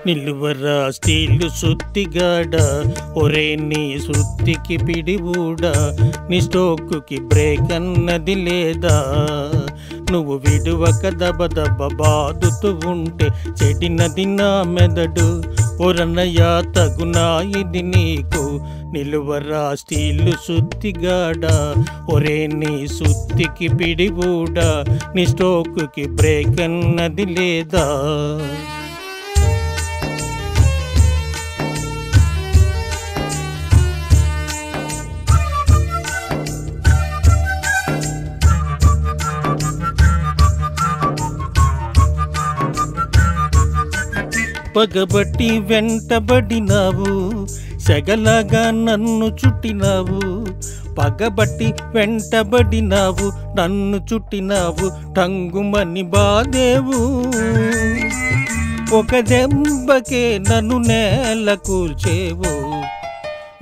నిలువరా steel సుత్తిగాడ, ఒరే నీ సుత్తికి పిడివుడా, నీ స్టోకుకి బ్రేక్ అన్నది లేదా? నువ్వు విడువక దబ దబ బాదుతూ ఉంటే చెడినది నా మెదడు. ఒరన్నయ్య తగునా ఇది నీకు? నిలువరా స్టీలు సుత్తిగాడ, ఒరే నీ సుత్తికి పిడివుడా, నీ స్టోకుకి బ్రేక్ అన్నది లేదా? పగబట్టి వెంటబడినావు, సెగలాగా నన్ను చుట్టినావు. పగబట్టి వెంటబడినావు, నన్ను చుట్టినావు, టంగుమని బాదేవు. ఒక దెబ్బకే నన్ను నేల కూల్చేవు.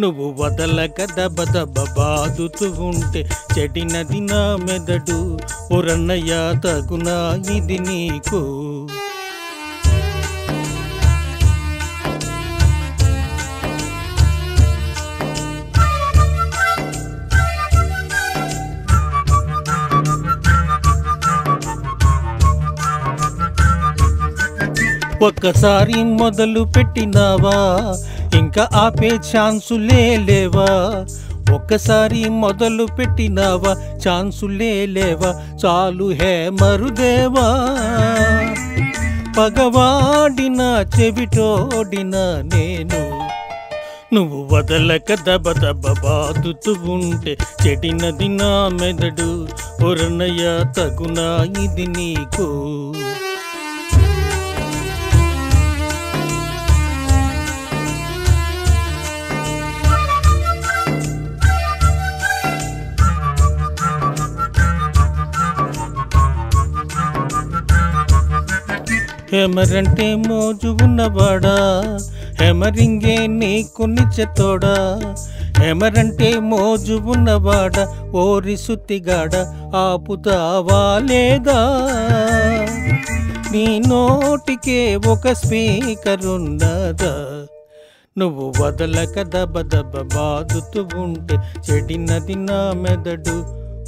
నువ్వు వదలక దబ దబ బాదుతూ ఉంటే చెడినది నా మెదడు. ఒరన్నయ్య తగునా ఇది నీకు? ఒక్కసారి మొదలు పెట్టినావా, ఇంకా ఆపే ఛాన్సులే లేవా? ఒక్కసారి మొదలు పెట్టినావా, ఛాన్సులే లేవా? చాలు హే మరుదేవా, పగవాడిన చెవిటోడిన నేను. నువ్వు వదలక దబ దబ బాదుతూ ఉంటే చెడినది నా మెదడు. ఒరన్నయ్య తగునా ఇది నీకు? హెమరంటే మోజు ఉన్నవాడా, హెమరింగే నీకు నిచ్చతోడా. హెమరంటే మోజు ఉన్నవాడా, ఓరి సుత్తిగాడ ఆపుతావా లేదా? నీ నోటికే ఒక స్పీకర్ ఉన్నదా? నువ్వు వదలక దబ దబ బాదుతూ ఉంటే చెడినది నా మెదడు.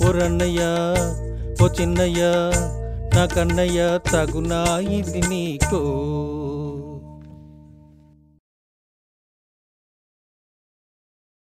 ఒరన్నయ్య ఓ చిన్నయ్య, నా కన్నయ్య తగునా ఇది నీకు?